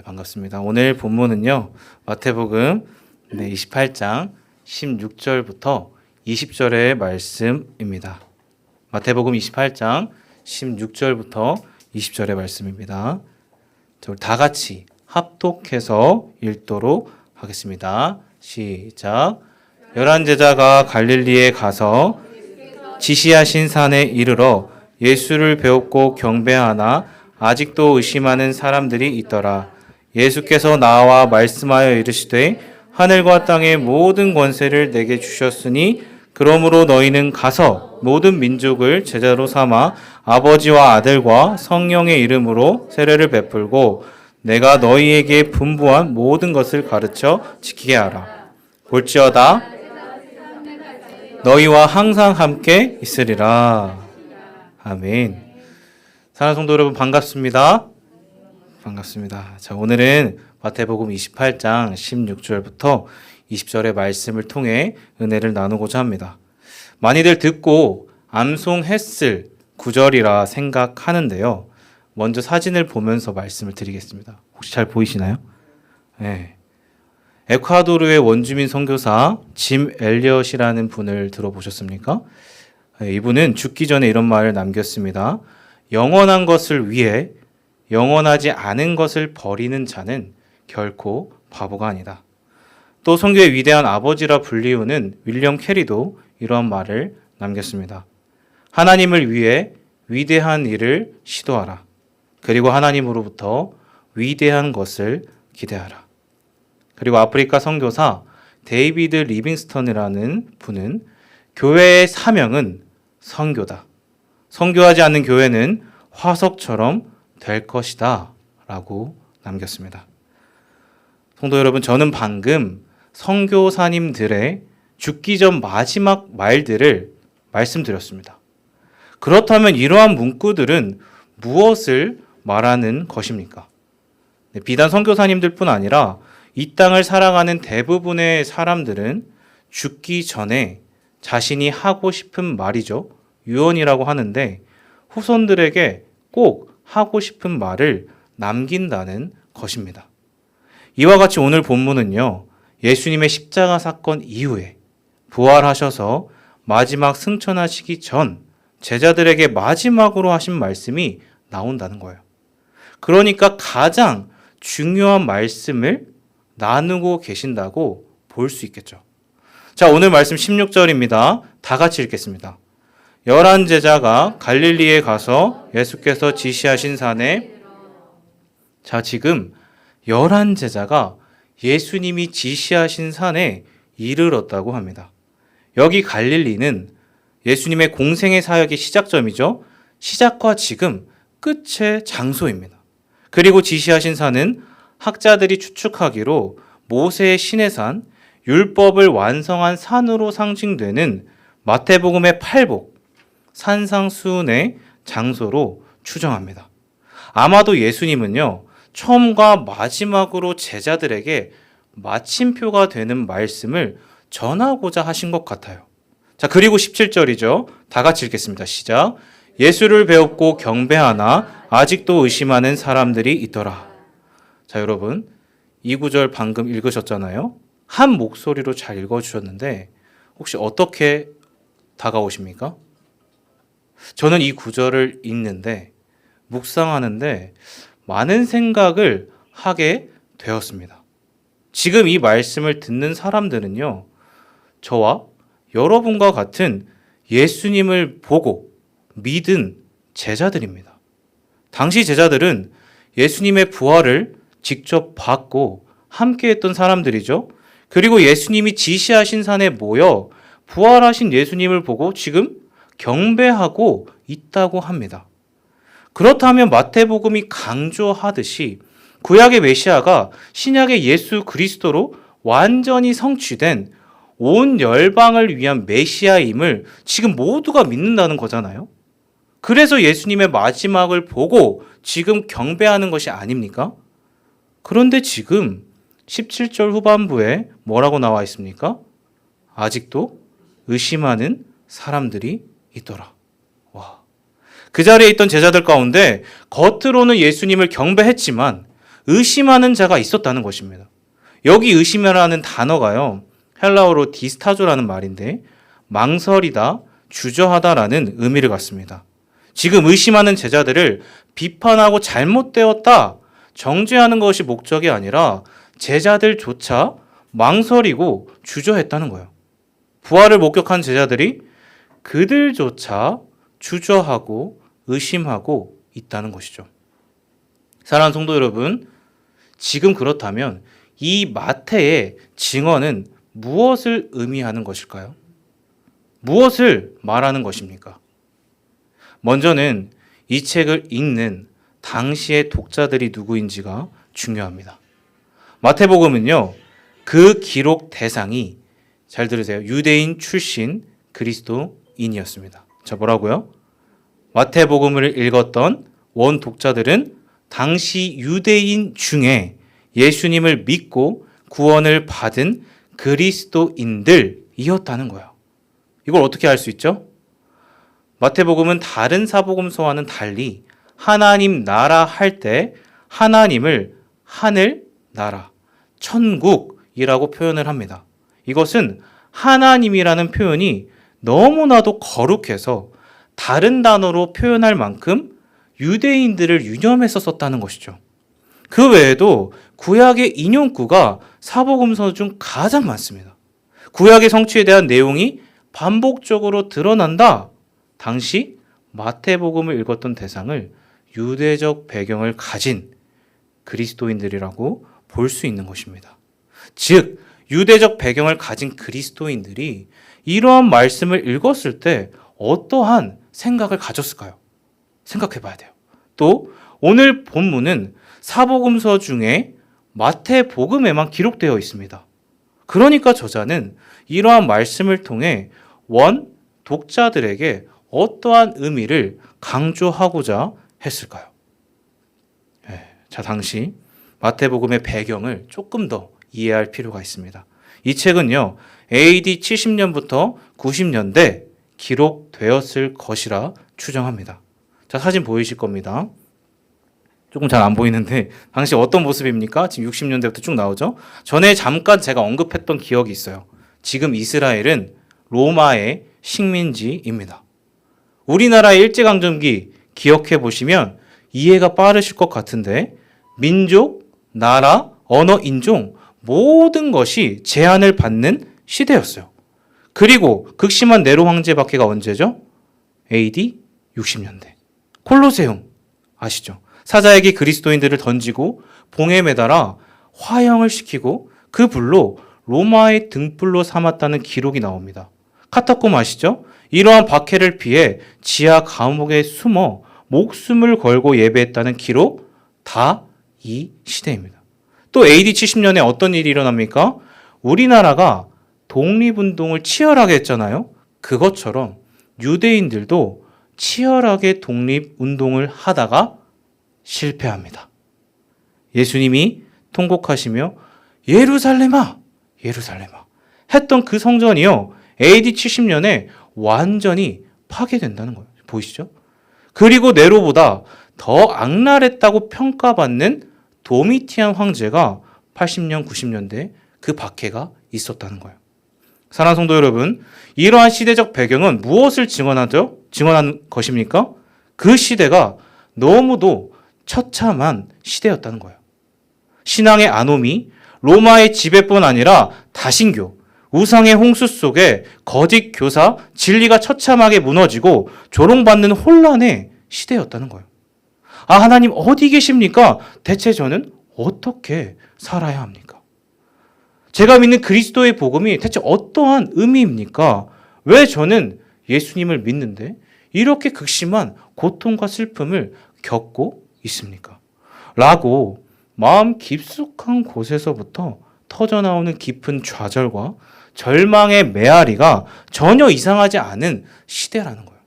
반갑습니다. 오늘 본문은요, 마태복음 28장 16절부터 20절의 말씀입니다. 마태복음 28장 16절부터 20절의 말씀입니다. 우리 다 같이 합독해서 읽도록 하겠습니다. 시작. 11 제자가 갈릴리에 가서 지시하신 산에 이르러 예수를 배웁고 경배하나 아직도 의심하는 사람들이 있더라. 예수께서 나와 말씀하여 이르시되 하늘과 땅의 모든 권세를 내게 주셨으니 그러므로 너희는 가서 모든 민족을 제자로 삼아 아버지와 아들과 성령의 이름으로 세례를 베풀고 내가 너희에게 분부한 모든 것을 가르쳐 지키게 하라. 볼지어다 너희와 항상 함께 있으리라. 아멘. 사랑하는 성도 여러분, 반갑습니다. 반갑습니다. 자, 오늘은 마태복음 28장 16절부터 20절의 말씀을 통해 은혜를 나누고자 합니다. 많이들 듣고 암송했을 구절이라 생각하는데요. 먼저 사진을 보면서 말씀을 드리겠습니다. 혹시 잘 보이시나요? 네. 에콰도르의 원주민 선교사 짐 엘리엇이라는 분을 들어보셨습니까? 이분은 죽기 전에 이런 말을 남겼습니다. 영원한 것을 위해 영원하지 않은 것을 버리는 자는 결코 바보가 아니다. 또 선교의 위대한 아버지라 불리우는 윌리엄 캐리도 이러한 말을 남겼습니다. 하나님을 위해 위대한 일을 시도하라. 그리고 하나님으로부터 위대한 것을 기대하라. 그리고 아프리카 선교사 데이비드 리빙스턴이라는 분은 교회의 사명은 선교다. 선교하지 않는 교회는 화석처럼 될 것이다 라고 남겼습니다. 성도 여러분, 저는 방금 선교사님들의 죽기 전 마지막 말들을 말씀드렸습니다. 그렇다면 이러한 문구들은 무엇을 말하는 것입니까? 비단 선교사님들뿐 아니라 이 땅을 살아가는 대부분의 사람들은 죽기 전에 자신이 하고 싶은 말이죠. 유언이라고 하는데 후손들에게 꼭 하고 싶은 말을 남긴다는 것입니다. 이와 같이 오늘 본문은요, 예수님의 십자가 사건 이후에 부활하셔서 마지막 승천하시기 전 제자들에게 마지막으로 하신 말씀이 나온다는 거예요. 그러니까 가장 중요한 말씀을 나누고 계신다고 볼 수 있겠죠. 자, 오늘 말씀 16절입니다. 다 같이 읽겠습니다. 11 제자가 갈릴리에 가서 예수께서 지시하신 산에, 자, 지금 11 제자가 예수님이 지시하신 산에 이르렀다고 합니다. 여기 갈릴리는 예수님의 공생의 사역의 시작점이죠. 시작과 지금 끝의 장소입니다. 그리고 지시하신 산은 학자들이 추측하기로 모세의 시내산, 율법을 완성한 산으로 상징되는 마태복음의 팔복, 산상수훈의 장소로 추정합니다. 아마도 예수님은요, 처음과 마지막으로 제자들에게 마침표가 되는 말씀을 전하고자 하신 것 같아요. 자, 그리고 17절이죠. 다 같이 읽겠습니다. 시작. 예수를 배웠고 경배하나 아직도 의심하는 사람들이 있더라. 자, 여러분, 이 구절 방금 읽으셨잖아요. 한 목소리로 잘 읽어주셨는데 혹시 어떻게 다가오십니까? 저는 이 구절을 읽는데, 묵상하는데 많은 생각을 하게 되었습니다. 지금 이 말씀을 듣는 사람들은요, 저와 여러분과 같은 예수님을 보고 믿은 제자들입니다. 당시 제자들은 예수님의 부활을 직접 봤고 함께 했던 사람들이죠. 그리고 예수님이 지시하신 산에 모여 부활하신 예수님을 보고 지금 경배하고 있다고 합니다. 그렇다면 마태복음이 강조하듯이 구약의 메시아가 신약의 예수 그리스도로 완전히 성취된 온 열방을 위한 메시아임을 지금 모두가 믿는다는 거잖아요. 그래서 예수님의 마지막을 보고 지금 경배하는 것이 아닙니까? 그런데 지금 17절 후반부에 뭐라고 나와 있습니까? 아직도 의심하는 사람들이 있더라. 와. 그 자리에 있던 제자들 가운데 겉으로는 예수님을 경배했지만 의심하는 자가 있었다는 것입니다. 여기 의심이라는 단어가요, 헬라어로 디스타조라는 말인데 망설이다, 주저하다라는 의미를 갖습니다. 지금 의심하는 제자들을 비판하고 잘못되었다, 정죄하는 것이 목적이 아니라 제자들조차 망설이고 주저했다는 거예요. 부활을 목격한 제자들이 그들조차 주저하고 의심하고 있다는 것이죠. 사랑하는 성도 여러분, 지금 그렇다면 이 마태의 증언은 무엇을 의미하는 것일까요? 무엇을 말하는 것입니까? 먼저는 이 책을 읽는 당시의 독자들이 누구인지가 중요합니다. 마태복음은요, 그 기록 대상이, 잘 들으세요, 유대인 출신 그리스도인이었습니다. 자, 뭐라고요? 마태복음을 읽었던 원 독자들은 당시 유대인 중에 예수님을 믿고 구원을 받은 그리스도인들이었다는 거예요. 이걸 어떻게 알 수 있죠? 마태복음은 다른 사복음서와는 달리 하나님 나라 할 때 하나님을 하늘 나라, 천국이라고 표현을 합니다. 이것은 하나님이라는 표현이 너무나도 거룩해서 다른 단어로 표현할 만큼 유대인들을 유념해서 썼다는 것이죠. 그 외에도 구약의 인용구가 사복음서 중 가장 많습니다. 구약의 성취에 대한 내용이 반복적으로 드러난다. 당시 마태복음을 읽었던 대상을 유대적 배경을 가진 그리스도인들이라고 볼 수 있는 것입니다. 즉, 유대적 배경을 가진 그리스도인들이 이러한 말씀을 읽었을 때 어떠한 생각을 가졌을까요? 생각해 봐야 돼요. 또 오늘 본문은 사복음서 중에 마태복음에만 기록되어 있습니다. 그러니까 저자는 이러한 말씀을 통해 원 독자들에게 어떠한 의미를 강조하고자 했을까요? 자, 당시 마태복음의 배경을 조금 더 이해할 필요가 있습니다. 이 책은요, AD 70년부터 90년대 기록되었을 것이라 추정합니다. 자, 사진 보이실 겁니다. 조금 잘 안 보이는데 당시 어떤 모습입니까? 지금 60년대부터 쭉 나오죠. 전에 잠깐 제가 언급했던 기억이 있어요. 지금 이스라엘은 로마의 식민지입니다. 우리나라의 일제강점기 기억해 보시면 이해가 빠르실 것 같은데 민족, 나라, 언어, 인종 모든 것이 제한을 받는 시대였어요. 그리고 극심한 네로 황제 박해가 언제죠? AD 60년대. 콜로세움 아시죠? 사자에게 그리스도인들을 던지고 봉에 매달아 화형을 시키고 그 불로 로마의 등불로 삼았다는 기록이 나옵니다. 카타콤 아시죠? 이러한 박해를 피해 지하 감옥에 숨어 목숨을 걸고 예배했다는 기록 다 이 시대입니다. 또 AD 70년에 어떤 일이 일어납니까? 우리나라가 독립운동을 치열하게 했잖아요. 그것처럼 유대인들도 치열하게 독립운동을 하다가 실패합니다. 예수님이 통곡하시며 예루살렘아, 예루살렘아 했던 그 성전이요, AD 70년에 완전히 파괴된다는 거예요. 보이시죠? 그리고 네로보다 더 악랄했다고 평가받는 도미티안 황제가 80년, 90년대에 그 박해가 있었다는 거예요. 사랑하는 성도 여러분, 이러한 시대적 배경은 무엇을 증언하죠? 증언한 것입니까? 그 시대가 너무도 처참한 시대였다는 거예요. 신앙의 아노미, 로마의 지배뿐 아니라 다신교, 우상의 홍수 속에 거짓 교사, 진리가 처참하게 무너지고 조롱받는 혼란의 시대였다는 거예요. 아, 하나님 어디 계십니까? 대체 저는 어떻게 살아야 합니까? 제가 믿는 그리스도의 복음이 대체 어떠한 의미입니까? 왜 저는 예수님을 믿는데 이렇게 극심한 고통과 슬픔을 겪고 있습니까? 라고 마음 깊숙한 곳에서부터 터져나오는 깊은 좌절과 절망의 메아리가 전혀 이상하지 않은 시대라는 거예요.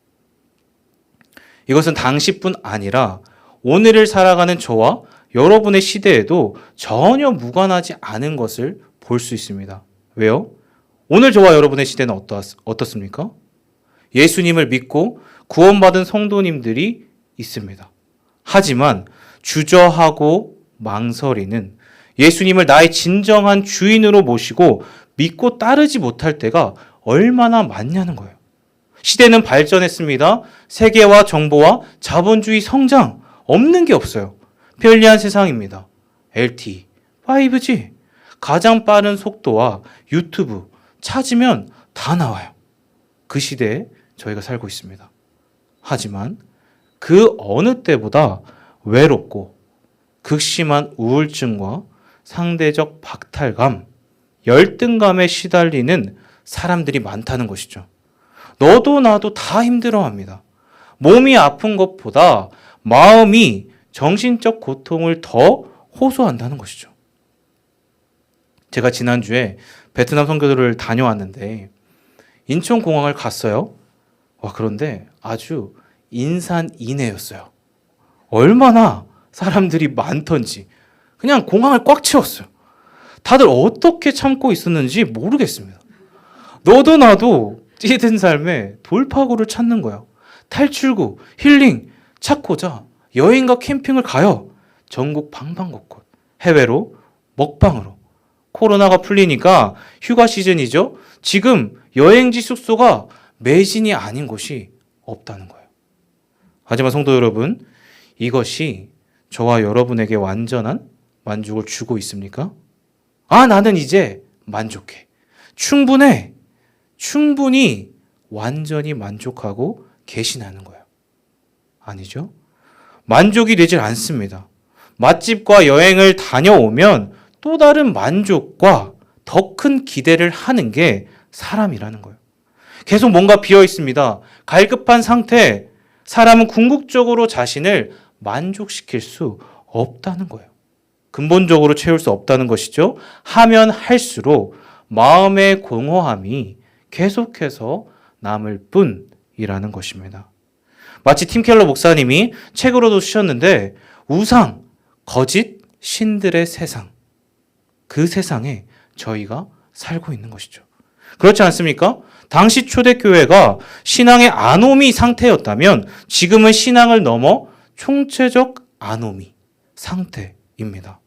이것은 당시뿐 아니라 오늘을 살아가는 저와 여러분의 시대에도 전혀 무관하지 않은 것을 볼 수 있습니다. 왜요? 오늘 저와 여러분의 시대는 어떻습니까? 예수님을 믿고 구원받은 성도님들이 있습니다. 하지만 주저하고 망설이는, 예수님을 나의 진정한 주인으로 모시고 믿고 따르지 못할 때가 얼마나 많냐는 거예요. 시대는 발전했습니다. 세계와 정보와 자본주의 성장, 없는 게 없어요. 편리한 세상입니다. LTE, 5G, 가장 빠른 속도와 유튜브 찾으면 다 나와요. 그 시대에 저희가 살고 있습니다. 하지만 그 어느 때보다 외롭고 극심한 우울증과 상대적 박탈감, 열등감에 시달리는 사람들이 많다는 것이죠. 너도 나도 다 힘들어합니다. 몸이 아픈 것보다 마음이 정신적 고통을 더 호소한다는 것이죠. 제가 지난주에 베트남 선교를 다녀왔는데 인천공항을 갔어요. 그런데 아주 인산인해였어요. 얼마나 사람들이 많던지 그냥 공항을 꽉 채웠어요. 다들 어떻게 참고 있었는지 모르겠습니다. 너도 나도 찌든 삶에 돌파구를 찾는 거예요. 탈출구, 힐링 찾고자 여행과 캠핑을 가요. 전국 방방곡곡, 해외로, 먹방으로. 코로나가 풀리니까 휴가 시즌이죠. 지금 여행지 숙소가 매진이 아닌 곳이 없다는 거예요. 하지만 성도 여러분, 이것이 저와 여러분에게 완전한 만족을 주고 있습니까? 나는 이제 만족해. 충분해. 충분히 완전히 만족하고 계시냐는 거예요. 아니죠? 만족이 되질 않습니다. 맛집과 여행을 다녀오면 또 다른 만족과 더 큰 기대를 하는 게 사람이라는 거예요. 계속 뭔가 비어 있습니다. 갈급한 상태, 사람은 궁극적으로 자신을 만족시킬 수 없다는 거예요. 근본적으로 채울 수 없다는 것이죠. 하면 할수록 마음의 공허함이 계속해서 남을 뿐이라는 것입니다. 마치 팀 켈러 목사님이 책으로도 쓰셨는데 우상, 거짓, 신들의 세상, 그 세상에 저희가 살고 있는 것이죠. 그렇지 않습니까? 당시 초대교회가 신앙의 아노미 상태였다면 지금은 신앙을 넘어 총체적 아노미 상태입니다.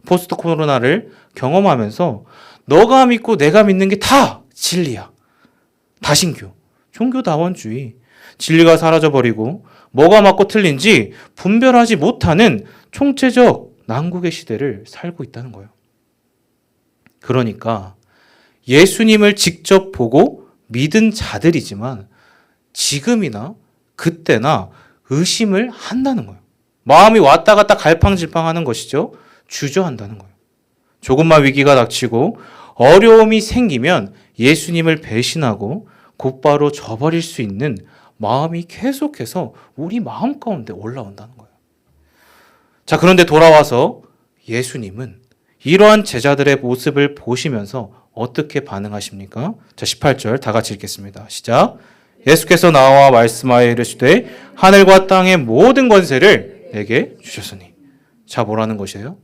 포스트 코로나를 경험하면서 너가 믿고 내가 믿는 게 다 진리야. 다신교, 종교다원주의, 진리가 사라져버리고 뭐가 맞고 틀린지 분별하지 못하는 총체적 난국의 시대를 살고 있다는 거예요. 그러니까 예수님을 직접 보고 믿은 자들이지만 지금이나 그때나 의심을 한다는 거예요. 마음이 왔다 갔다 갈팡질팡하는 것이죠. 주저한다는 거예요. 조금만 위기가 닥치고 어려움이 생기면 예수님을 배신하고 곧바로 져버릴 수 있는 마음이 계속해서 우리 마음 가운데 올라온다는 거예요. 자, 그런데 돌아와서 예수님은 이러한 제자들의 모습을 보시면서 어떻게 반응하십니까? 자, 18절 다 같이 읽겠습니다. 시작. 예수께서 나와 말씀하여 이르시되 하늘과 땅의 모든 권세를 내게 주셨으니. 자, 뭐라는 것이에요?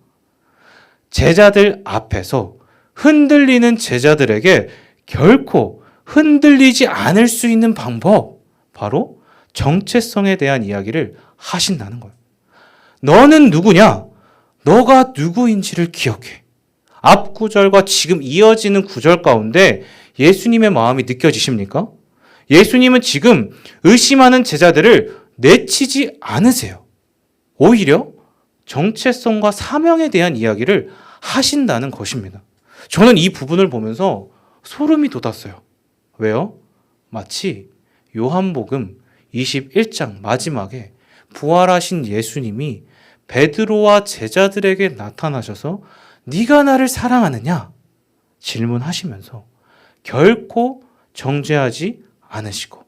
제자들 앞에서 흔들리는 제자들에게 결코 흔들리지 않을 수 있는 방법, 바로 정체성에 대한 이야기를 하신다는 거예요. 너는 누구냐? 너가 누구인지를 기억해. 앞 구절과 지금 이어지는 구절 가운데 예수님의 마음이 느껴지십니까? 예수님은 지금 의심하는 제자들을 내치지 않으세요. 오히려 정체성과 사명에 대한 이야기를 하신다는 것입니다. 저는 이 부분을 보면서 소름이 돋았어요. 왜요? 마치 요한복음 21장 마지막에 부활하신 예수님이 베드로와 제자들에게 나타나셔서 네가 나를 사랑하느냐? 질문하시면서 결코 정죄하지 않으시고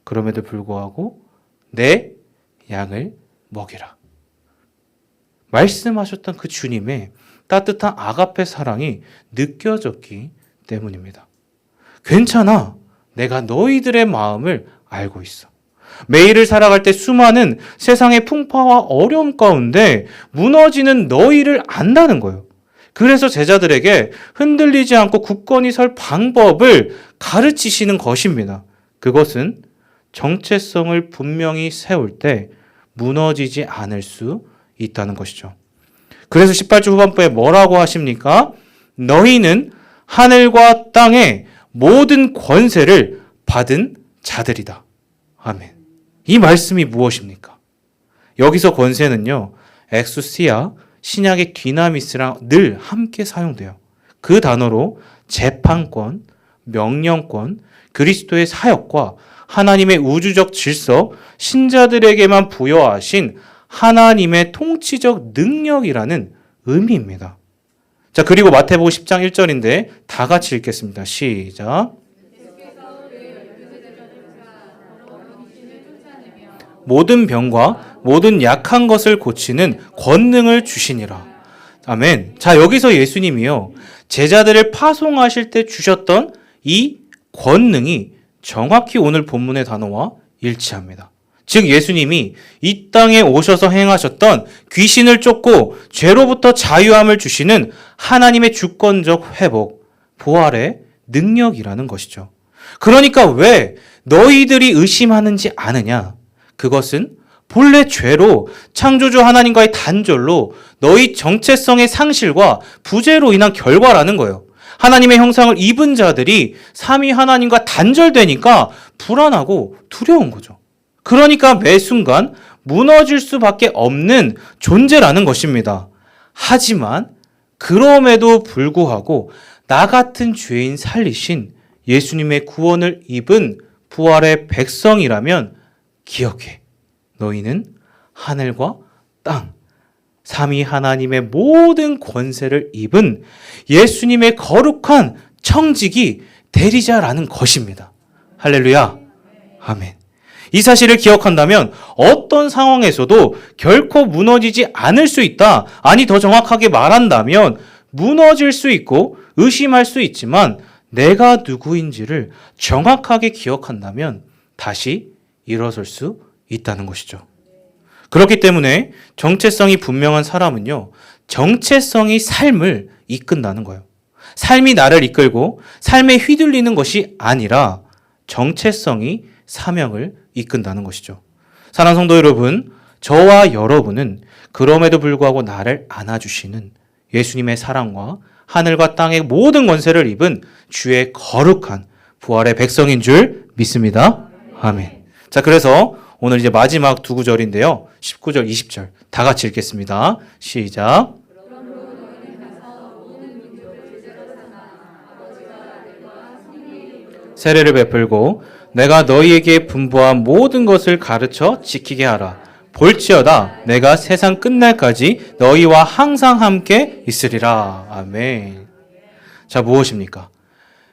그럼에도 불구하고 내 양을 먹이라. 말씀하셨던 그 주님의 따뜻한 아가페 사랑이 느껴졌기 때문입니다. 괜찮아. 내가 너희들의 마음을 알고 있어. 매일을 살아갈 때 수많은 세상의 풍파와 어려움 가운데 무너지는 너희를 안다는 거예요. 그래서 제자들에게 흔들리지 않고 굳건히 설 방법을 가르치시는 것입니다. 그것은 정체성을 분명히 세울 때 무너지지 않을 수 있다는 것이죠. 그래서 18절 후반부에 뭐라고 하십니까? 너희는 하늘과 땅의 모든 권세를 받은 자들이다. 아멘. 이 말씀이 무엇입니까? 여기서 권세는요, 엑수시아, 신약의 디나미스랑 늘 함께 사용돼요. 그 단어로 재판권, 명령권, 그리스도의 사역과 하나님의 우주적 질서, 신자들에게만 부여하신 하나님의 통치적 능력이라는 의미입니다. 자, 그리고 마태복음 10장 1절인데 다 같이 읽겠습니다. 시작. 모든 병과 모든 약한 것을 고치는 권능을 주시니라. 아멘. 자, 여기서 예수님이요, 제자들을 파송하실 때 주셨던 이 권능이 정확히 오늘 본문의 단어와 일치합니다. 즉 예수님이 이 땅에 오셔서 행하셨던 귀신을 쫓고 죄로부터 자유함을 주시는 하나님의 주권적 회복, 부활의 능력이라는 것이죠. 그러니까 왜 너희들이 의심하는지 아느냐? 그것은 본래 죄로 창조주 하나님과의 단절로 너희 정체성의 상실과 부재로 인한 결과라는 거예요. 하나님의 형상을 입은 자들이 삼위 하나님과 단절되니까 불안하고 두려운 거죠. 그러니까 매 순간 무너질 수밖에 없는 존재라는 것입니다. 하지만 그럼에도 불구하고 나 같은 죄인 살리신 예수님의 구원을 입은 부활의 백성이라면 기억해. 너희는 하늘과 땅, 삼위 하나님의 모든 권세를 입은 예수님의 거룩한 청지기 대리자라는 것입니다. 할렐루야. 아멘. 이 사실을 기억한다면 어떤 상황에서도 결코 무너지지 않을 수 있다. 아니, 더 정확하게 말한다면 무너질 수 있고 의심할 수 있지만 내가 누구인지를 정확하게 기억한다면 다시 일어설 수 있다는 것이죠. 그렇기 때문에 정체성이 분명한 사람은요, 정체성이 삶을 이끈다는 거예요. 삶이 나를 이끌고 삶에 휘둘리는 것이 아니라 정체성이 사명을 이끈다는 것이죠. 사랑하는 성도 여러분, 저와 여러분은 그럼에도 불구하고 나를 안아주시는 예수님의 사랑과 하늘과 땅의 모든 권세를 입은 주의 거룩한 부활의 백성인 줄 믿습니다. 아멘. 자, 그래서 오늘 이제 마지막 두 구절인데요. 19절, 20절 다 같이 읽겠습니다. 시작. 세례를 베풀고 내가 너희에게 분부한 모든 것을 가르쳐 지키게 하라. 볼지어다 내가 세상 끝날까지 너희와 항상 함께 있으리라. 아멘. 자, 무엇입니까?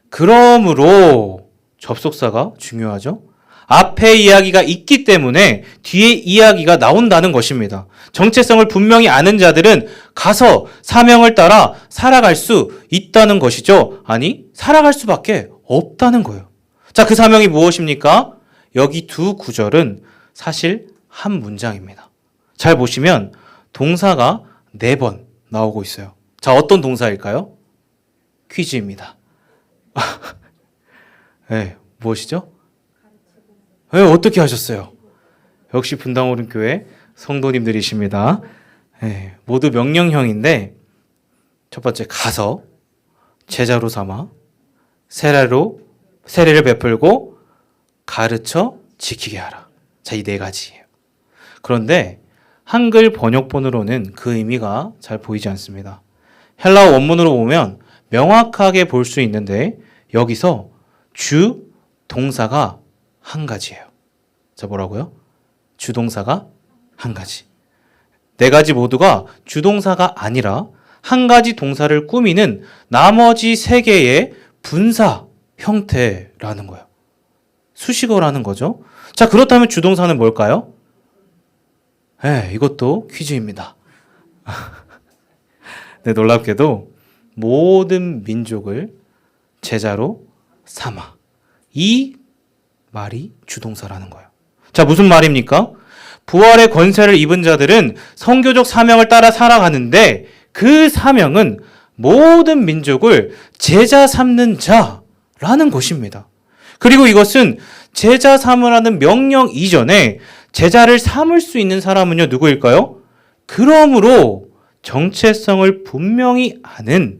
그러므로 접속사가 중요하죠. 앞에 이야기가 있기 때문에 뒤에 이야기가 나온다는 것입니다. 정체성을 분명히 아는 자들은 가서 사명을 따라 살아갈 수 있다는 것이죠. 아니, 살아갈 수밖에 없다는 거예요. 자, 그 사명이 무엇입니까? 여기 두 구절은 사실 한 문장입니다. 잘 보시면 동사가 4번 나오고 있어요. 자, 어떤 동사일까요? 퀴즈입니다. 네, 무엇이죠? 네, 어떻게 하셨어요? 역시 분당오른교회 성도님들이십니다. 네, 모두 명령형인데 첫 번째 가서 제자로 삼아 세례를 베풀고 가르쳐 지키게 하라. 자, 이 4가지예요. 그런데 한글 번역본으로는 그 의미가 잘 보이지 않습니다. 헬라어 원문으로 보면 명확하게 볼 수 있는데 여기서 주 동사가 한 가지예요. 자, 뭐라고요? 주동사가 한 가지. 4가지 모두가 주동사가 아니라 한 가지 동사를 꾸미는 나머지 3개의 분사 형태라는 거예요. 수식어라는 거죠. 자, 그렇다면 주동사는 뭘까요? 네, 이것도 퀴즈입니다. 네, 놀랍게도 모든 민족을 제자로 삼아. 이 말이 주동사라는 거예요. 자, 무슨 말입니까? 부활의 권세를 입은 자들은 선교적 사명을 따라 살아가는데 그 사명은 모든 민족을 제자 삼는 자라는 것입니다. 그리고 이것은 제자 삼으라는 명령 이전에 제자를 삼을 수 있는 사람은요, 누구일까요? 그러므로 정체성을 분명히 아는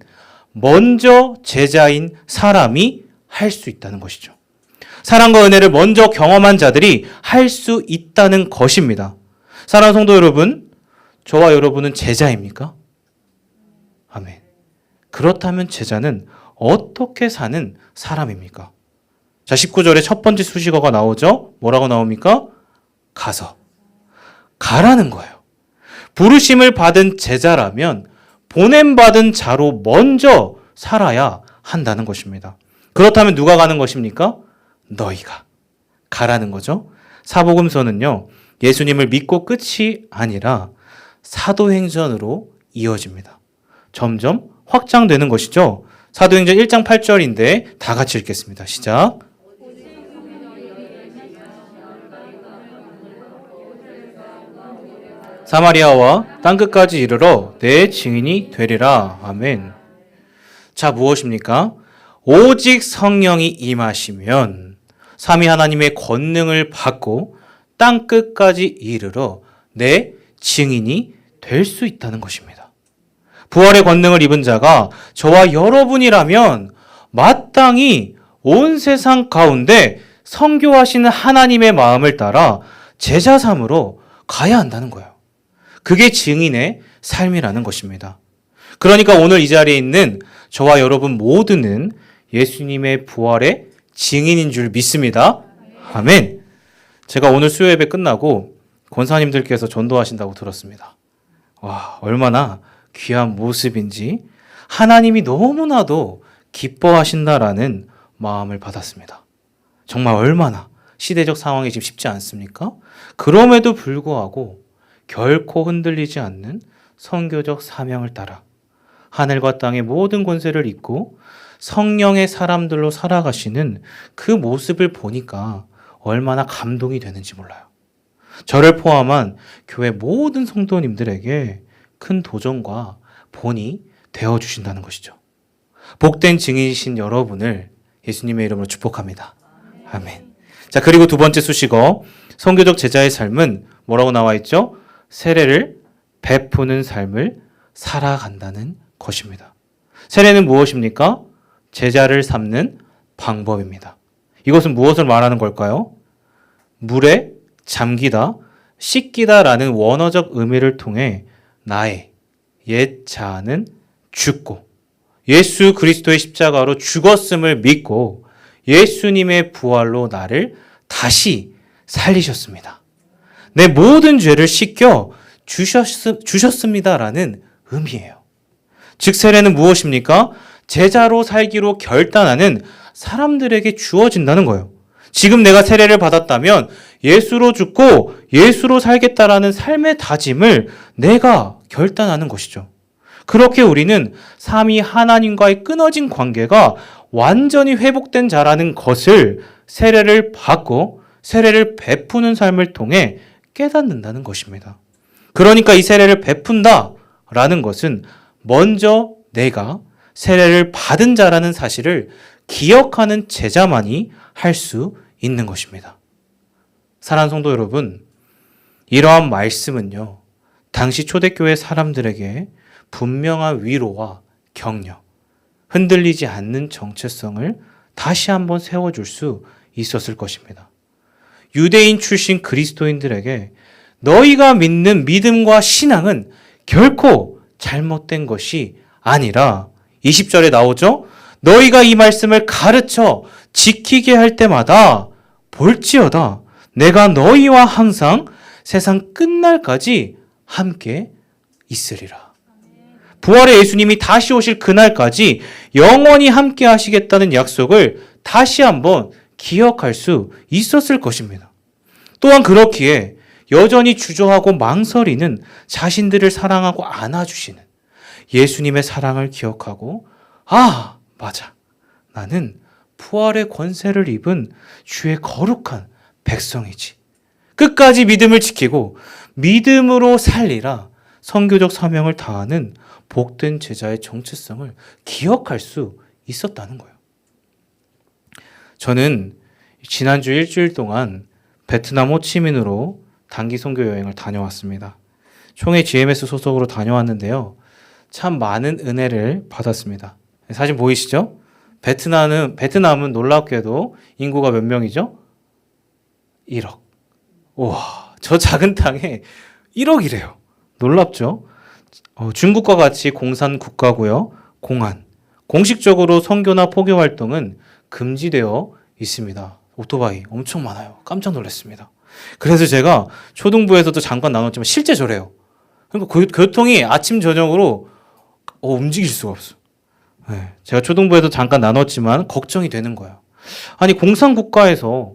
먼저 제자인 사람이 할 수 있다는 것이죠. 사랑과 은혜를 먼저 경험한 자들이 할 수 있다는 것입니다. 사랑하는 성도 여러분, 저와 여러분은 제자입니까? 아멘. 그렇다면 제자는 어떻게 사는 사람입니까? 자, 19절에 첫 번째 수식어가 나오죠? 뭐라고 나옵니까? 가서. 가라는 거예요. 부르심을 받은 제자라면 보냄받은 자로 먼저 살아야 한다는 것입니다. 그렇다면 누가 가는 것입니까? 너희가 가라는 거죠. 사복음서는요, 예수님을 믿고 끝이 아니라 사도행전으로 이어집니다. 점점 확장되는 것이죠. 사도행전 1장 8절인데 다 같이 읽겠습니다. 시작. 사마리아와 땅끝까지 이르러 내 증인이 되리라. 아멘. 자, 무엇입니까? 오직 성령이 임하시면 삼위 하나님의 권능을 받고 땅끝까지 이르러 내 증인이 될 수 있다는 것입니다. 부활의 권능을 입은 자가 저와 여러분이라면 마땅히 온 세상 가운데 선교하시는 하나님의 마음을 따라 제자 삼으로 가야 한다는 거예요. 그게 증인의 삶이라는 것입니다. 그러니까 오늘 이 자리에 있는 저와 여러분 모두는 예수님의 부활의 증인인 줄 믿습니다. 아멘. 제가 오늘 수요 예배 끝나고 권사님들께서 전도하신다고 들었습니다. 와, 얼마나 귀한 모습인지 하나님이 너무나도 기뻐하신다라는 마음을 받았습니다. 정말 얼마나 시대적 상황이 지금 쉽지 않습니까? 그럼에도 불구하고 결코 흔들리지 않는 선교적 사명을 따라 하늘과 땅의 모든 권세를 입고 성령의 사람들로 살아가시는 그 모습을 보니까 얼마나 감동이 되는지 몰라요. 저를 포함한 교회 모든 성도님들에게 큰 도전과 본이 되어주신다는 것이죠. 복된 증인이신 여러분을 예수님의 이름으로 축복합니다. 아멘. 자, 그리고 두 번째 수식어, 선교적 제자의 삶은 뭐라고 나와 있죠? 세례를 베푸는 삶을 살아간다는 것입니다. 세례는 무엇입니까? 제자를 삼는 방법입니다. 이것은 무엇을 말하는 걸까요? 물에 잠기다, 씻기다라는 원어적 의미를 통해 나의 옛 자아는 죽고 예수 그리스도의 십자가로 죽었음을 믿고 예수님의 부활로 나를 다시 살리셨습니다. 내 모든 죄를 씻겨 주셨습니다라는 의미예요. 즉 세례는 무엇입니까? 제자로 살기로 결단하는 사람들에게 주어진다는 거예요. 지금 내가 세례를 받았다면 예수로 죽고 예수로 살겠다라는 삶의 다짐을 내가 결단하는 것이죠. 그렇게 우리는 삼위 하나님과의 끊어진 관계가 완전히 회복된 자라는 것을 세례를 받고 세례를 베푸는 삶을 통해 깨닫는다는 것입니다. 그러니까 이 세례를 베푼다라는 것은 먼저 내가 세례를 받은 자라는 사실을 기억하는 제자만이 할 수 있는 것입니다. 사랑하는 성도 여러분, 이러한 말씀은요, 당시 초대교회 사람들에게 분명한 위로와 격려, 흔들리지 않는 정체성을 다시 한번 세워줄 수 있었을 것입니다. 유대인 출신 그리스도인들에게 너희가 믿는 믿음과 신앙은 결코 잘못된 것이 아니라 20절에 나오죠. 너희가 이 말씀을 가르쳐 지키게 할 때마다 볼지어다 내가 너희와 항상 세상 끝날까지 함께 있으리라. 부활의 예수님이 다시 오실 그날까지 영원히 함께 하시겠다는 약속을 다시 한번 기억할 수 있었을 것입니다. 또한 그렇기에 여전히 주저하고 망설이는 자신들을 사랑하고 안아주시는 예수님의 사랑을 기억하고 아, 맞아. 나는 부활의 권세를 입은 주의 거룩한 백성이지. 끝까지 믿음을 지키고 믿음으로 살리라 선교적 사명을 다하는 복된 제자의 정체성을 기억할 수 있었다는 거예요. 저는 지난주 일주일 동안 베트남 호치민으로 단기 선교 여행을 다녀왔습니다. 총회 GMS 소속으로 다녀왔는데요. 참 많은 은혜를 받았습니다. 사진 보이시죠? 베트남은 놀랍게도 인구가 몇 명이죠? 1억. 우와, 저 작은 땅에 1억이래요. 놀랍죠? 중국과 같이 공산 국가고요. 공안. 공식적으로 선교나 포교 활동은 금지되어 있습니다. 오토바이 엄청 많아요. 깜짝 놀랐습니다. 그래서 제가 초등부에서도 잠깐 나눴지만 실제 저래요. 그러니까 교통이 아침 저녁으로 움직일 수가 없어. 네, 제가 초등부에도 잠깐 나눴지만 걱정이 되는 거예요. 아니 공산 국가에서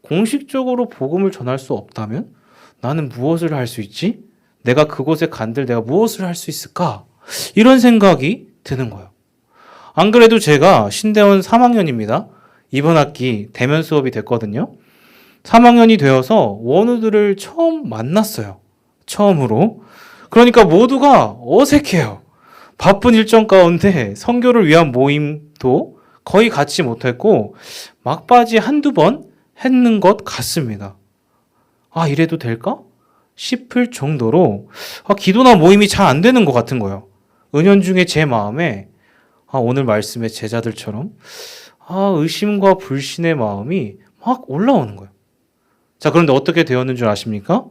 공식적으로 복음을 전할 수 없다면 나는 무엇을 할 수 있지? 내가 그곳에 간들 내가 무엇을 할 수 있을까? 이런 생각이 드는 거예요. 안 그래도 제가 신대원 3학년입니다. 이번 학기 대면 수업이 됐거든요. 3학년이 되어서 원우들을 처음 만났어요. 처음으로. 그러니까 모두가 어색해요. 바쁜 일정 가운데 선교를 위한 모임도 거의 갖지 못했고 막바지 한두 번 했는 것 같습니다. 이래도 될까? 싶을 정도로 기도나 모임이 잘 안 되는 것 같은 거예요. 은연중에 제 마음에 오늘 말씀의 제자들처럼 의심과 불신의 마음이 막 올라오는 거예요. 자, 그런데 어떻게 되었는 줄 아십니까?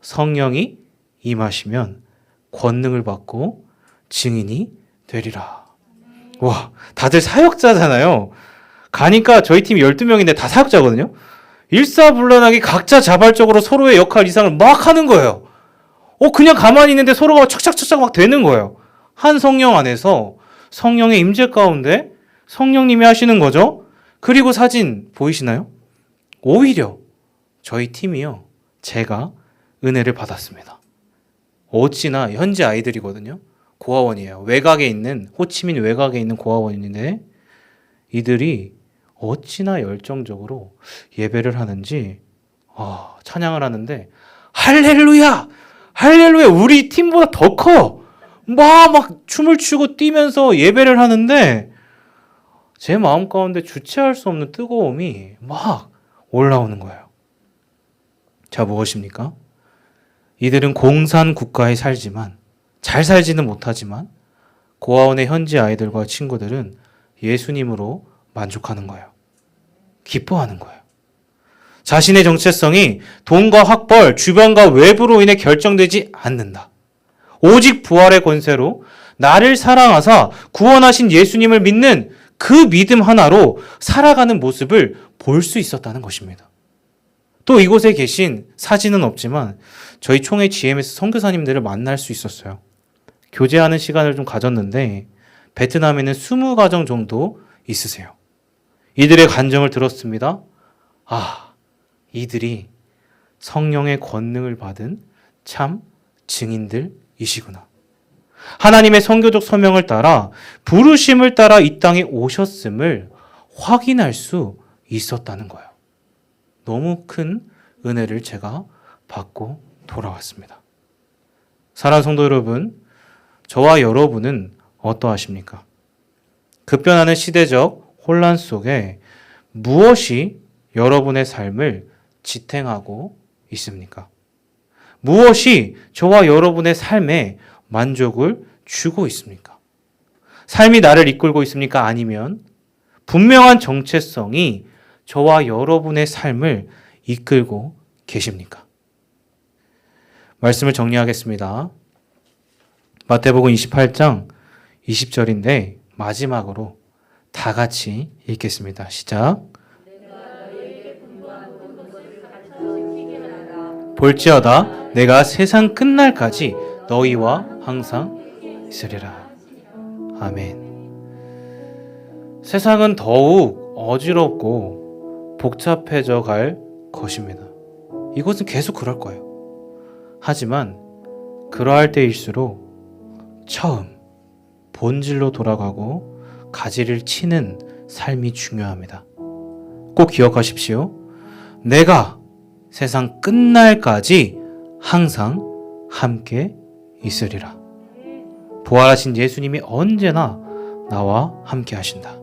성령이 임하시면 권능을 받고 증인이 되리라. 와, 다들 사역자잖아요. 가니까 저희 팀 12명인데 다 사역자거든요. 일사불란하게 각자 자발적으로 서로의 역할 이상을 막 하는 거예요. 그냥 가만히 있는데 서로가 착착착착 막 되는 거예요. 한 성령 안에서 성령의 임재 가운데 성령님이 하시는 거죠. 그리고 사진 보이시나요? 오히려 저희 팀이요. 제가 은혜를 받았습니다. 어찌나 현지 아이들이거든요. 고아원이에요. 외곽에 있는 호치민 외곽에 있는 고아원인데 이들이 어찌나 열정적으로 예배를 하는지 찬양을 하는데 할렐루야! 할렐루야! 우리 팀보다 더 커요. 막 춤을 추고 뛰면서 예배를 하는데 제 마음 가운데 주체할 수 없는 뜨거움이 막 올라오는 거예요. 자, 무엇입니까? 이들은 공산 국가에 살지만 잘 살지는 못하지만 고아원의 현지 아이들과 친구들은 예수님으로 만족하는 거예요. 기뻐하는 거예요. 자신의 정체성이 돈과 학벌, 주변과 외부로 인해 결정되지 않는다. 오직 부활의 권세로 나를 사랑하사 구원하신 예수님을 믿는 그 믿음 하나로 살아가는 모습을 볼 수 있었다는 것입니다. 또 이곳에 계신 사진은 없지만 저희 총회 GMS 선교사님들을 만날 수 있었어요. 교제하는 시간을 좀 가졌는데 베트남에는 20가정 정도 있으세요. 이들의 간증을 들었습니다. 이들이 성령의 권능을 받은 참 증인들이시구나. 하나님의 선교적 소명을 따라 부르심을 따라 이 땅에 오셨음을 확인할 수 있었다는 거예요. 너무 큰 은혜를 제가 받고 돌아왔습니다. 사랑하는 성도 여러분, 저와 여러분은 어떠하십니까? 급변하는 시대적 혼란 속에 무엇이 여러분의 삶을 지탱하고 있습니까? 무엇이 저와 여러분의 삶에 만족을 주고 있습니까? 삶이 나를 이끌고 있습니까? 아니면 분명한 정체성이 저와 여러분의 삶을 이끌고 계십니까? 말씀을 정리하겠습니다. 마태복음 28장 20절인데 마지막으로 다 같이 읽겠습니다. 시작. 볼지어다 내가 세상 끝날까지 너희와 항상 있으리라. 아멘. 세상은 더욱 어지럽고 복잡해져 갈 것입니다. 이것은 계속 그럴 거예요. 하지만 그러할 때일수록 처음 본질로 돌아가고 가지를 치는 삶이 중요합니다. 꼭 기억하십시오. 내가 세상 끝날까지 항상 함께 있으리라. 부활하신 예수님이 언제나 나와 함께 하신다.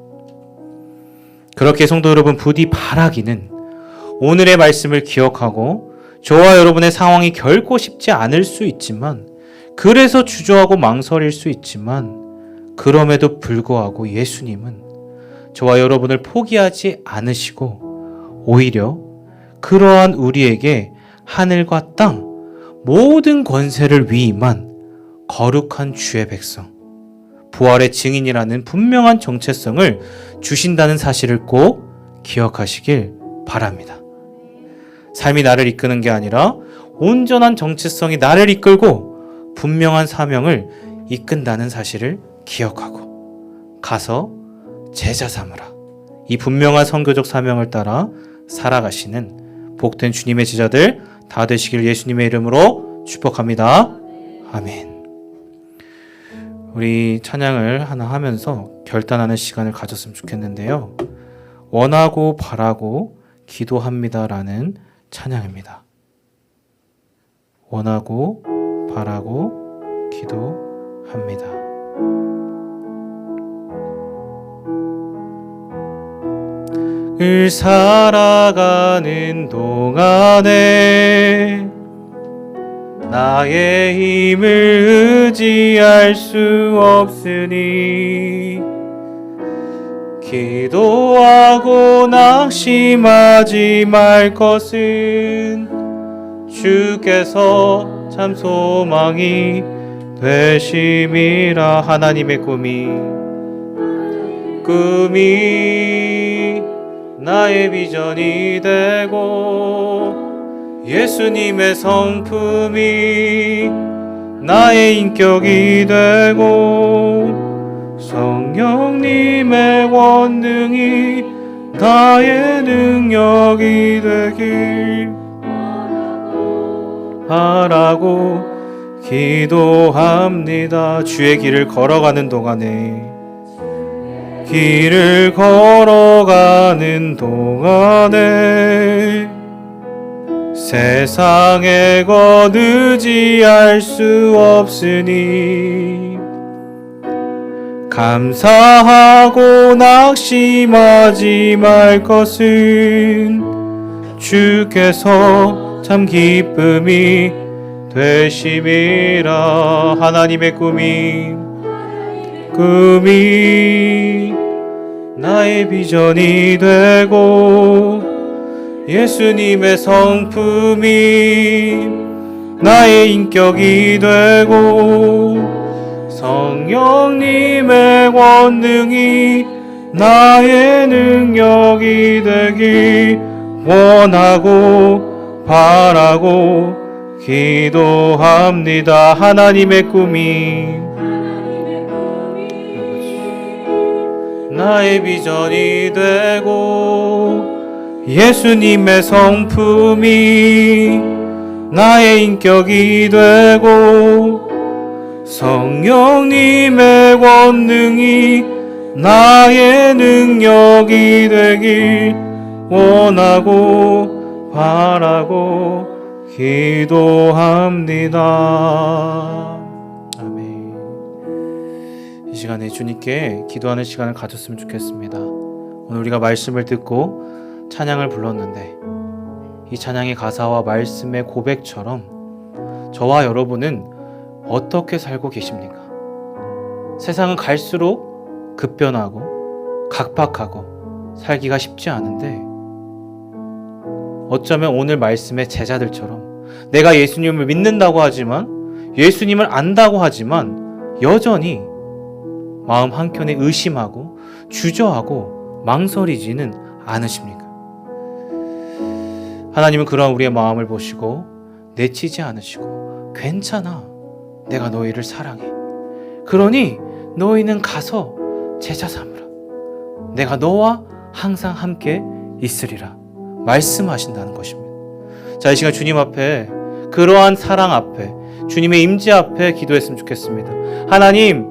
그렇게 성도 여러분, 부디 바라기는 오늘의 말씀을 기억하고 저와 여러분의 상황이 결코 쉽지 않을 수 있지만, 그래서 주저하고 망설일 수 있지만, 그럼에도 불구하고 예수님은 저와 여러분을 포기하지 않으시고 오히려 그러한 우리에게 하늘과 땅 모든 권세를 위임한 거룩한 주의 백성, 부활의 증인이라는 분명한 정체성을 주신다는 사실을 꼭 기억하시길 바랍니다. 삶이 나를 이끄는 게 아니라 온전한 정체성이 나를 이끌고 분명한 사명을 이끈다는 사실을 기억하고 가서 제자 삼으라. 이 분명한 선교적 사명을 따라 살아가시는 복된 주님의 제자들 다 되시길 예수님의 이름으로 축복합니다. 아멘. 우리 찬양을 하나 하면서 결단하는 시간을 가졌으면 좋겠는데요. 원하고 바라고 기도합니다라는 찬양입니다. 원하고 바라고 기도합니다. 을 살아가는 동안에 나의 힘을 의지할 수 없으니 기도하고 낙심하지 말 것은 주께서 참 소망이 되심이라. 하나님의 꿈이 나의 비전이 되고 예수님의 성품이 나의 인격이 되고 성령님의 권능이 나의 능력이 되길 바라고 기도합니다. 주의 길을 걸어가는 동안에 세상에 것 의지할 수 없으니 감사하고 낙심하지 말 것은 주께서 참 기쁨이 되심이라. 하나님의 꿈이 나의 비전이 되고 예수님의 성품이 나의 인격이 되고 성령님의 권능이 나의 능력이 되길 원하고 바라고 기도합니다. 하나님의 꿈이 나의 비전이 되고 예수님의 성품이 나의 인격이 되고 성령님의 권능이 나의 능력이 되길 원하고 바라고 기도합니다. 아멘. 이 시간에 주님께 기도하는 시간을 가졌으면 좋겠습니다. 오늘 우리가 말씀을 듣고 찬양을 불렀는데 이 찬양의 가사와 말씀의 고백처럼 저와 여러분은 어떻게 살고 계십니까? 세상은 갈수록 급변하고 각박하고 살기가 쉽지 않은데 어쩌면 오늘 말씀의 제자들처럼 내가 예수님을 믿는다고 하지만 예수님을 안다고 하지만 여전히 마음 한켠에 의심하고 주저하고 망설이지는 않으십니까? 하나님은 그러한 우리의 마음을 보시고 내치지 않으시고 괜찮아, 내가 너희를 사랑해. 그러니 너희는 가서 제자 삼으라. 내가 너와 항상 함께 있으리라 말씀하신다는 것입니다. 자, 이 시간 주님 앞에 그러한 사랑 앞에 주님의 임재 앞에 기도했으면 좋겠습니다. 하나님,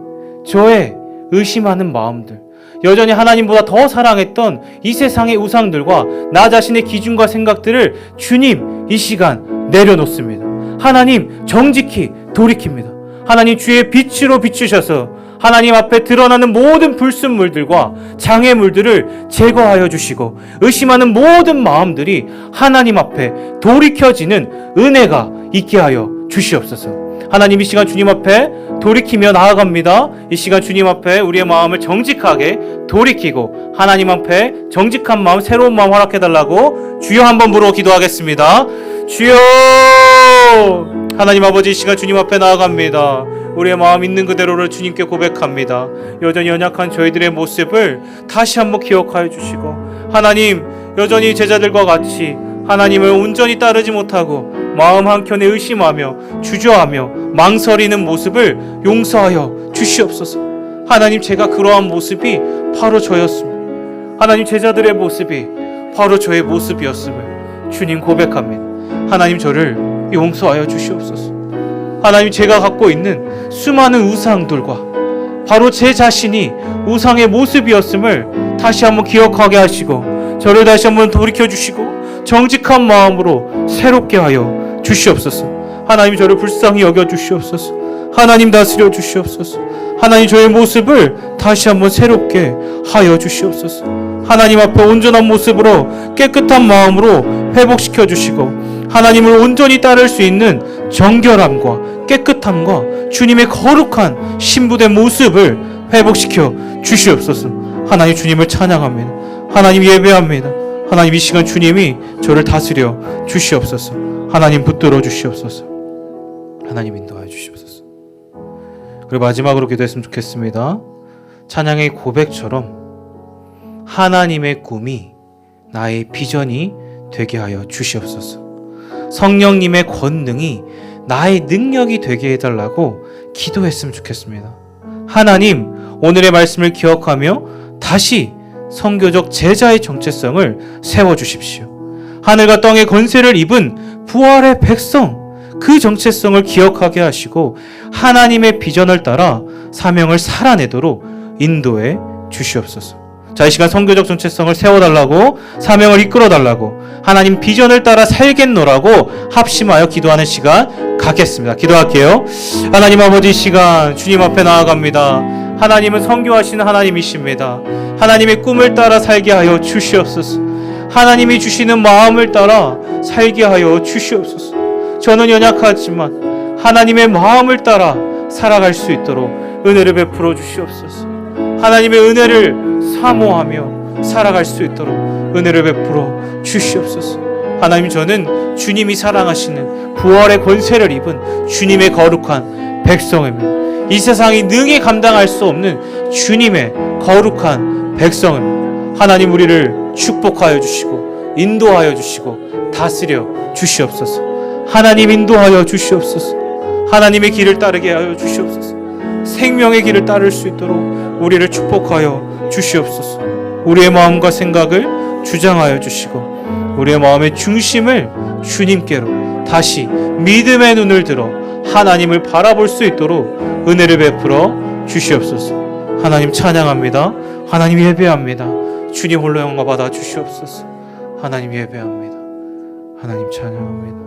저의 의심하는 마음들, 여전히 하나님보다 더 사랑했던 이 세상의 우상들과 나 자신의 기준과 생각들을 주님 이 시간 내려놓습니다. 하나님 정직히 돌이킵니다. 하나님 주의 빛으로 비추셔서 하나님 앞에 드러나는 모든 불순물들과 장애물들을 제거하여 주시고 의심하는 모든 마음들이 하나님 앞에 돌이켜지는 은혜가 있게 하여 주시옵소서. 하나님, 이 시간 주님 앞에 돌이키며 나아갑니다. 이 시간 주님 앞에 우리의 마음을 정직하게 돌이키고 하나님 앞에 정직한 마음, 새로운 마음 허락해달라고 주여 한번 부르고 기도하겠습니다. 주여! 하나님 아버지, 이 시간 주님 앞에 나아갑니다. 우리의 마음 있는 그대로를 주님께 고백합니다. 여전히 연약한 저희들의 모습을 다시 한번 기억하여 주시고, 하나님, 여전히 제자들과 같이 하나님을 온전히 따르지 못하고 마음 한켠에 의심하며 주저하며 망설이는 모습을 용서하여 주시옵소서. 하나님, 제가 그러한 모습이 바로 저였습니다. 하나님, 제자들의 모습이 바로 저의 모습이었음을 주님 고백합니다. 하나님, 저를 용서하여 주시옵소서. 하나님, 제가 갖고 있는 수많은 우상들과 바로 제 자신이 우상의 모습이었음을 다시 한번 기억하게 하시고 저를 다시 한번 돌이켜 주시고 정직한 마음으로 새롭게 하여 주시옵소서. 하나님, 저를 불쌍히 여겨 주시옵소서. 하나님, 다스려 주시옵소서. 하나님, 저의 모습을 다시 한번 새롭게 하여 주시옵소서. 하나님 앞에 온전한 모습으로 깨끗한 마음으로 회복시켜 주시고 하나님을 온전히 따를 수 있는 정결함과 깨끗함과 주님의 거룩한 신부된 모습을 회복시켜 주시옵소서. 하나님, 주님을 찬양합니다. 하나님, 예배합니다. 하나님, 이 시간 주님이 저를 다스려 주시옵소서. 하나님, 붙들어 주시옵소서. 하나님, 인도하여 주시옵소서. 그리고 마지막으로 기도했으면 좋겠습니다. 찬양의 고백처럼 하나님의 꿈이 나의 비전이 되게 하여 주시옵소서. 성령님의 권능이 나의 능력이 되게 해달라고 기도했으면 좋겠습니다. 하나님, 오늘의 말씀을 기억하며 다시 선교적 제자의 정체성을 세워주십시오. 하늘과 땅의 권세를 입은 부활의 백성, 그 정체성을 기억하게 하시고 하나님의 비전을 따라 사명을 살아내도록 인도해 주시옵소서. 자, 이 시간 선교적 정체성을 세워달라고, 사명을 이끌어달라고, 하나님 비전을 따라 살겠노라고 합심하여 기도하는 시간 갖겠습니다. 기도할게요. 하나님 아버지, 이 시간 주님 앞에 나아갑니다. 하나님은 선교하시는 하나님이십니다. 하나님의 꿈을 따라 살게 하여 주시옵소서. 하나님이 주시는 마음을 따라 살게 하여 주시옵소서. 저는 연약하지만 하나님의 마음을 따라 살아갈 수 있도록 은혜를 베풀어 주시옵소서. 하나님의 은혜를 사모하며 살아갈 수 있도록 은혜를 베풀어 주시옵소서. 하나님, 저는 주님이 사랑하시는 부활의 권세를 입은 주님의 거룩한 백성입니다. 이 세상이 능히 감당할 수 없는 주님의 거룩한 백성입니다. 하나님, 우리를 축복하여 주시고 인도하여 주시고 다스려 주시옵소서. 하나님, 인도하여 주시옵소서. 하나님의 길을 따르게 하여 주시옵소서. 생명의 길을 따를 수 있도록 우리를 축복하여 주시옵소서. 우리의 마음과 생각을 주장하여 주시고 우리의 마음의 중심을 주님께로 다시 믿음의 눈을 들어 하나님을 바라볼 수 있도록 은혜를 베풀어 주시옵소서. 하나님 찬양합니다. 하나님 예배합니다. 주님 홀로 영광 받아 주시옵소서. 하나님 예배합니다. 하나님 찬양합니다.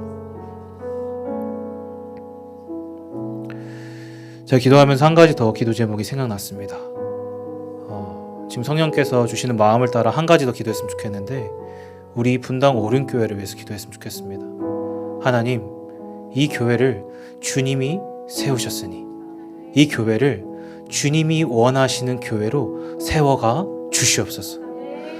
제가 기도하면서 한 가지 더 기도 제목이 생각났습니다. 지금 성령께서 주시는 마음을 따라 한 가지 더 기도했으면 좋겠는데, 우리 분당 오륜교회를 위해서 기도했으면 좋겠습니다. 하나님, 이 교회를 주님이 세우셨으니 이 교회를 주님이 원하시는 교회로 세워가 주시옵소서.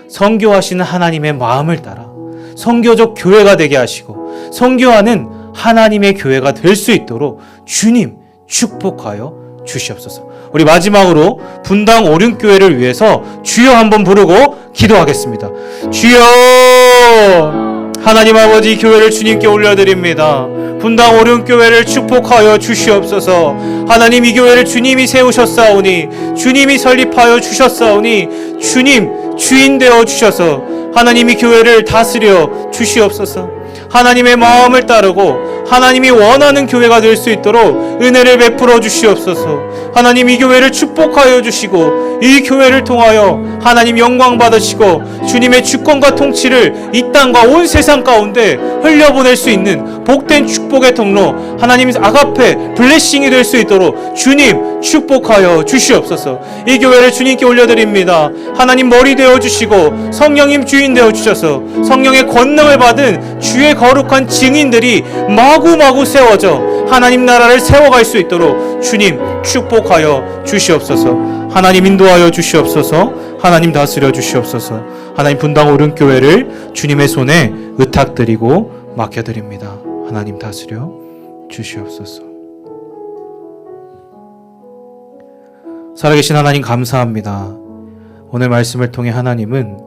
선교하시는 하나님의 마음을 따라 선교적 교회가 되게 하시고 선교하는 하나님의 교회가 될 수 있도록 주님 축복하여 주시옵소서. 우리 마지막으로 분당 오륜교회를 위해서 주여 한번 부르고 기도하겠습니다. 주여! 하나님 아버지, 이 교회를 주님께 올려드립니다. 분당 오륜교회를 축복하여 주시옵소서. 하나님, 이 교회를 주님이 세우셨사오니 주님이 설립하여 주셨사오니 주님 주인 되어 주셔서 하나님 이 교회를 다스려 주시옵소서. 하나님의 마음을 따르고 하나님이 원하는 교회가 될 수 있도록 은혜를 베풀어 주시옵소서. 하나님, 이 교회를 축복하여 주시고 이 교회를 통하여 하나님 영광 받으시고 주님의 주권과 통치를 이 땅과 온 세상 가운데 흘려보낼 수 있는 복된 축복의 통로, 하나님 아가페 블레싱이 될 수 있도록 주님 축복하여 주시옵소서. 이 교회를 주님께 올려드립니다. 하나님 머리 되어 주시고 성령님 주인 되어 주셔서 성령의 권능을 받은 주의 거룩한 증인들이 마구마구 세워져 하나님 나라를 세워갈 수 있도록 주님 축복하여 주시옵소서. 하나님 인도하여 주시옵소서. 하나님 다스려 주시옵소서. 하나님 분당 오륜교회를 주님의 손에 의탁드리고 맡겨드립니다. 하나님 다스려 주시옵소서. 살아계신 하나님 감사합니다. 오늘 말씀을 통해 하나님은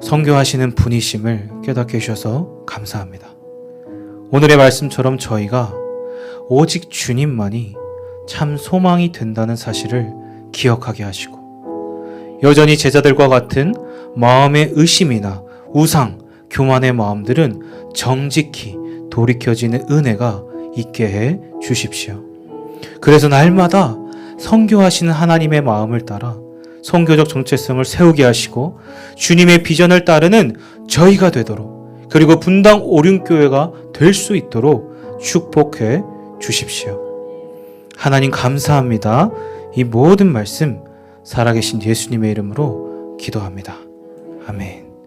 선교하시는 분이심을 깨닫게 해주셔서 감사합니다. 오늘의 말씀처럼 저희가 오직 주님만이 참 소망이 된다는 사실을 기억하게 하시고, 여전히 제자들과 같은 마음의 의심이나 우상, 교만의 마음들은 정직히 돌이켜지는 은혜가 있게 해 주십시오. 그래서 날마다 선교하시는 하나님의 마음을 따라 선교적 정체성을 세우게 하시고 주님의 비전을 따르는 저희가 되도록, 그리고 분당 오륜교회가 될 수 있도록 축복해 주십시오. 하나님 감사합니다. 이 모든 말씀 살아계신 예수님의 이름으로 기도합니다. 아멘.